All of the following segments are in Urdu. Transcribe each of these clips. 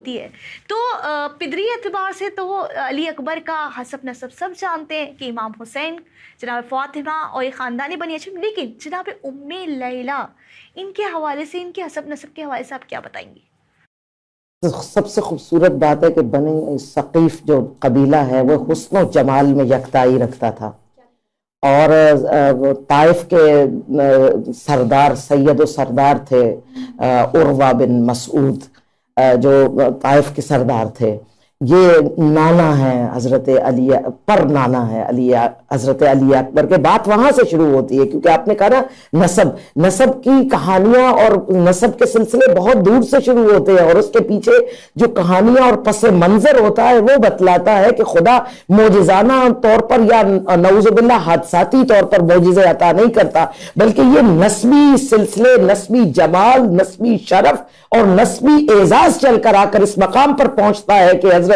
ہوتی ہے۔ تو پدری اعتبار سے تو علی اکبر کا حسب نسب سب جانتے ہیں کہ امام حسین، جناب فاطمہ اور یہ خاندانی بنی ہاشم، لیکن جناب ام لیلہ ان کے حوالے سے، ان کے حسب نسب کے حوالے سے آپ کیا بتائیں گے؟ سب سے خوبصورت بات ہے کہ بنی ثقیف جو قبیلہ ہے وہ حسن و جمال میں یکتائی رکھتا تھا، اور طائف کے سردار سید و سردار تھے عروہ بن مسعود، جو طائف کے سردار تھے۔ یہ نانا ہے حضرت علی پر، نانا ہے علی حضرت علی اکبر کے۔ بات وہاں سے شروع ہوتی ہے، کیونکہ آپ نے کہا نا نسب کی کہانیاں اور نسب کے سلسلے بہت دور سے شروع ہوتے ہیں، اور اس کے پیچھے جو کہانیاں اور پس منظر ہوتا ہے وہ بتلاتا ہے کہ خدا معجزانہ طور پر یا نعوذ باللہ حادثاتی طور پر معجزے عطا نہیں کرتا، بلکہ یہ نسبی سلسلے، نسبی جمال، نسبی شرف اور نسبی اعزاز چل کر آ کر اس مقام پر پہنچتا ہے کہ حضرت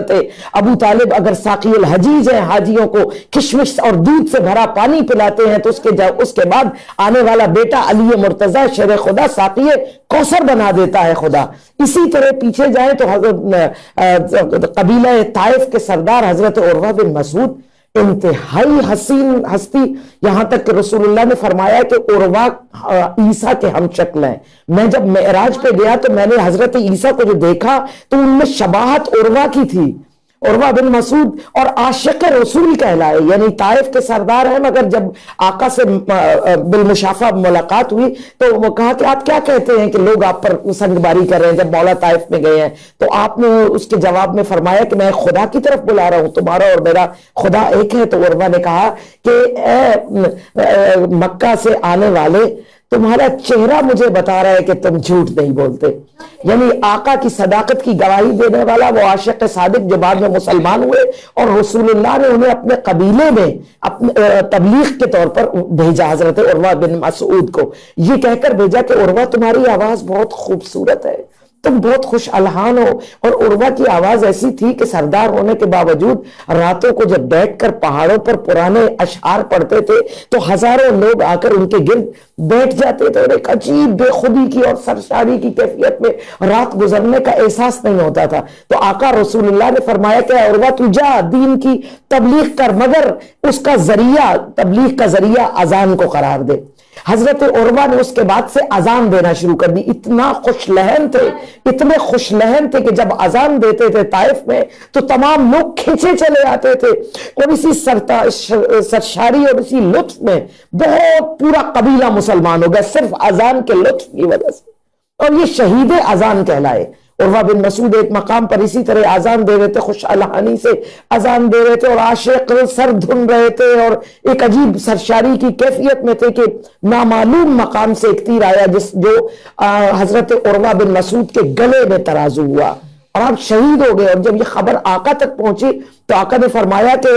ابو طالب اگر ساقی الحجیج ہیں، حاجیوں کو کشمش اور دودھ سے بھرا پانی پلاتے ہیں، تو اس کے بعد آنے والا بیٹا علی مرتضیٰ شیر خدا ساقی کوثر بنا دیتا ہے خدا۔ اسی طرح پیچھے جائیں تو حضرت قبیلہ طائف کے سردار حضرت عروہ بن مسعود انتہائی حسین ہستی، یہاں تک کہ رسول اللہ نے فرمایا کہ عروہ عیسیٰ کے ہم شکل ہیں۔ میں جب معراج پہ گیا تو میں نے حضرت عیسیٰ کو جو دیکھا تو ان میں شباہت عروہ کی تھی۔ عروہ بن مسعود اور عاشق رسول کہلائے، یعنی طائف کے سردار ہیں، مگر جب آقا سے بالمشافہ ملاقات ہوئی تو وہ کہا کہ آپ کیا کہتے ہیں کہ لوگ آپ پر سنگ باری کر رہے ہیں جب مولا طائف میں گئے ہیں؟ تو آپ نے اس کے جواب میں فرمایا کہ میں خدا کی طرف بلا رہا ہوں، تمہارا اور میرا خدا ایک ہے۔ تو عروہ نے کہا کہ اے مکہ سے آنے والے، تمہارا چہرہ مجھے بتا رہا ہے کہ تم جھوٹ نہیں بولتے۔ یعنی آقا کی صداقت کی گواہی دینے والا وہ عاشق صادق جو بعد میں مسلمان ہوئے، اور رسول اللہ نے انہیں اپنے قبیلے میں اپنے تبلیغ کے طور پر بھیجا، حضرت عروہ بن مسعود کو یہ کہہ کر بھیجا کہ عروہ تمہاری آواز بہت خوبصورت ہے، تم بہت خوش الحان ہو۔ اور عروہ کی آواز ایسی تھی کہ سردار ہونے کے باوجود راتوں کو جب بیٹھ کر پہاڑوں پر پرانے اشعار پڑھتے تھے تو ہزاروں لوگ آ کر ان کے گرد بیٹھ جاتے تھے، اور ایک عجیب بے خودی کی اور سرشاری کی کیفیت میں رات گزرنے کا احساس نہیں ہوتا تھا۔ تو آقا رسول اللہ نے فرمایا کہ اے عروہ تو جا دین کی تبلیغ کر، مگر اس کا ذریعہ، تبلیغ کا ذریعہ اذان کو قرار دے۔ حضرت عروہ نے اس کے بعد سے اذان دینا شروع کر دی۔ اتنا خوش لہن تھے، اتنے خوش لہن تھے کہ جب اذان دیتے تھے طائف میں تو تمام لوگ کھینچے چلے آتے تھے، اور اسی سرشاری اور اسی لطف میں بہت پورا قبیلہ مسلمان ہو گیا صرف اذان کے لطف کی وجہ سے، اور یہ شہید اذان کہلائے۔ عروہ بن مسعود ایک مقام پر اسی طرح اذان دے رہے تھے، خوش الحانی سے اذان دے رہے تھے، اور عاشق سر دھن رہے تھے اور ایک عجیب سرشاری کی کیفیت میں تھے کہ نامعلوم مقام سے ایک تیر آیا جو حضرت عروہ بن مسعود کے گلے میں ترازو ہوا، اور آپ شہید ہو گئے۔ اور جب یہ خبر آقا تک پہنچی تو آقا نے فرمایا کہ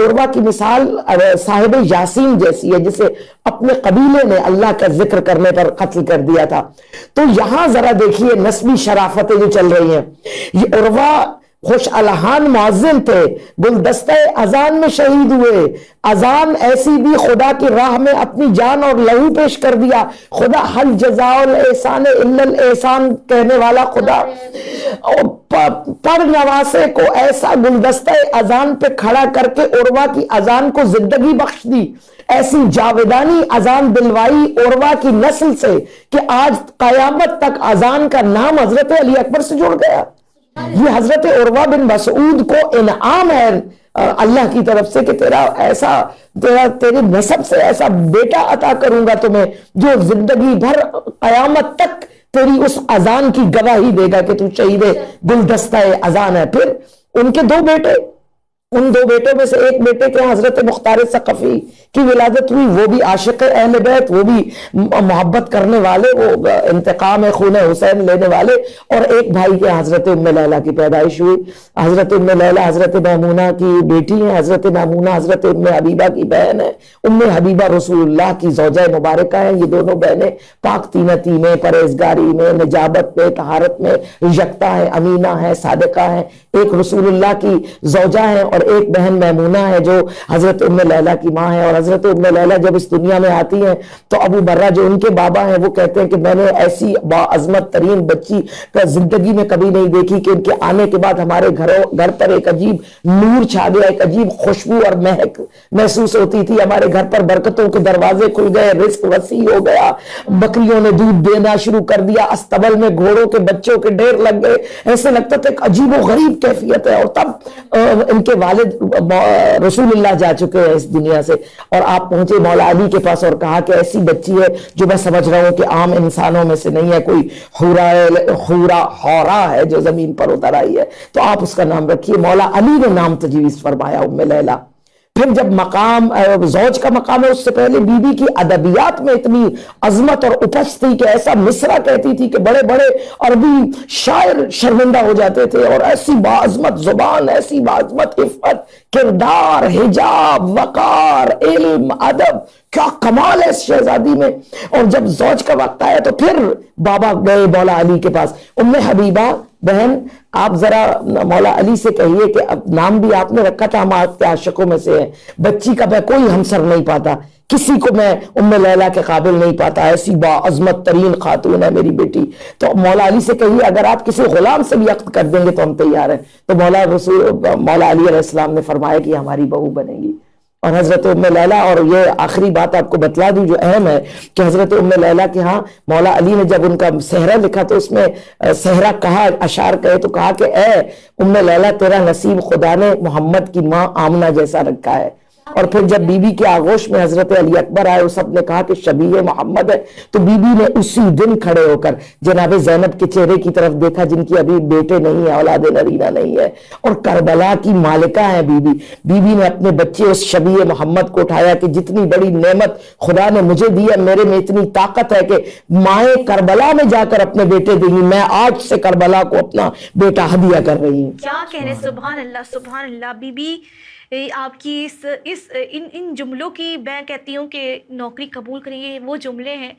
عروہ کی مثال صاحب یاسین جیسی ہے، جسے اپنے قبیلے نے اللہ کا ذکر کرنے پر قتل کر دیا تھا۔ تو یہاں ذرا دیکھیے نسبی شرافتیں جو چل رہی ہیں۔ یہ عروہ خوش الحان معزن تھے، گلدستہ اذان میں شہید ہوئے، اذان ایسی دی خدا کی راہ میں اپنی جان اور لہو پیش کر دیا۔ خدا حل جزاء الاحسان الا الاحسان کہنے والا خدا پر نواسے کو ایسا گلدستہ اذان پہ کھڑا کر کے عروہ کی اذان کو زندگی بخش دی، ایسی جاودانی اذان دلوائی عروہ کی نسل سے کہ آج قیامت تک اذان کا نام حضرت علی اکبر سے جڑ گیا۔ یہ حضرت عروہ بن مسعود کو انعام ہے اللہ کی طرف سے کہ تیرے نسب سے ایسا بیٹا عطا کروں گا تمہیں جو زندگی بھر قیامت تک تیری اس اذان کی گواہی دے گا کہ تو شہید گلدستہ اذان ہے۔ پھر ان کے دو بیٹے، ان دو بیٹوں میں سے ایک بیٹے کے حضرت مختار ثقفی کی ولادت ہوئی، وہ بھی عاشق اہل بیت، وہ بھی محبت کرنے والے، وہ انتقام خون حسین لینے والے، اور ایک بھائی کے حضرت ام لیلہ کی پیدائش ہوئی۔ حضرت ام لیلہ حضرت میمونہ کی بیٹی ہیں، حضرت میمونہ حضرت ام حبیبہ کی بہن ہے، ام حبیبہ رسول اللہ کی زوجہ مبارکہ ہیں۔ یہ دونوں بہنیں پاک تینتی میں، پرہیزگاری میں، نجابت میں، طہارت میں یکتا ہیں، امینہ ہیں، صادقہ ہیں، ایک رسول اللہ کی زوجہ ہیں اور اور ایک بہن میمونہ ہے جو حضرت ام لیلہ کی ماں ہے، اور حضرت ام لیلہ جب اس دنیا میں آتی ہیں تو ابو برہ جو ان کے بابا ہیں وہ کہتے ہیں کہ میں نے ایسی باعظمت ترین بچی کا زندگی میں کبھی نہیں دیکھی کہ ان کے آنے کے بعد ہمارے گھر پر ایک عجیب نور چھا گیا، ایک عجیب خوشبو اور مہک محسوس ہوتی تھی، ہمارے گھر پر برکتوں کے دروازے کھل گئے، رزق وسیع ہو گیا، بکریوں نے دودھ دینا شروع کر دیا، استبل میں گھوڑوں کے بچوں کے ڈھیر لگ گئے، ایسے لگتا تھا ایک عجیب و غریب کیفیت ہے۔ اور تب ان کے والد رسول اللہ جا چکے ہیں اس دنیا سے، اور آپ پہنچے مولا علی کے پاس اور کہا کہ ایسی بچی ہے جو میں سمجھ رہا ہوں کہ عام انسانوں میں سے نہیں ہے، کوئی حورا ہے جو زمین پر اتر آئی ہے، تو آپ اس کا نام رکھیے۔ مولا علی نے نام تجویز فرمایا ام لیلہ۔ پھر جب مقام زوج کا مقام ہے، اس سے پہلے بی بی کی ادبیات میں اتنی عظمت اور اپج تھی کہ ایسا مصرع کہتی تھی کہ بڑے بڑے عربی شاعر شرمندہ ہو جاتے تھے، اور ایسی باعظمت زبان، ایسی باعظمت عفت، کردار، حجاب، وقار، علم، ادب، کیا کمال ہے اس شہزادی میں۔ اور جب زوج کا وقت آیا تو پھر بابا گئے مولا علی کے پاس، ام حبیبہ بہن آپ ذرا مولا علی سے کہیے کہ اب نام بھی آپ نے رکھا تھا، ہم آپ کے عاشقوں میں سے ہیں، بچی کا میں کوئی ہمسر نہیں پاتا، کسی کو میں ام لیلہ کے قابل نہیں پاتا، ایسی باعظمت ترین خاتون ہے میری بیٹی، تو مولا علی سے کہیے اگر آپ کسی غلام سے بھی عقد کر دیں گے تو ہم تیار ہیں۔ تو مولا علی علیہ السلام نے فرمایا کہ ہماری بہو بنے گی۔ اور حضرت ام لیلہ، اور یہ آخری بات آپ کو بتلا دوں جو اہم ہے کہ حضرت ام لیلہ کے ہاں مولا علی نے جب ان کا صحرا لکھا تو اس میں صحرا کہا، اشعار کہے تو کہا کہ اے ام لیلہ تیرا نصیب خدا نے محمد کی ماں آمنہ جیسا رکھا ہے۔ اور پھر جب بی بی کے آغوش میں حضرت علی اکبر آئے، اس سب نے کہا کہ شبیہ محمد ہے، تو بی بی نے اسی دن کھڑے ہو کر جناب زینب کے چہرے کی طرف دیکھا جن کی ابھی بیٹے نہیں ہے، اولاد نرینہ نہیں ہے، اور کربلا کی مالکہ ہے بی بی۔ بی بی نے اپنے بچے اس شبیہ محمد کو اٹھایا کہ جتنی بڑی نعمت خدا نے مجھے دی ہے، میرے میں اتنی طاقت ہے کہ مائیں کربلا میں جا کر اپنے بیٹے دیں گی، میں آج سے کربلا کو اپنا بیٹا ہدیہ کر رہی ہوں۔ کیا کہنے، سبحان اللہ سبحان اللہ۔ بی بی آپ کی ان جملوں کی میں کہتی ہوں کہ نوکری قبول کریں، یہ وہ جملے ہیں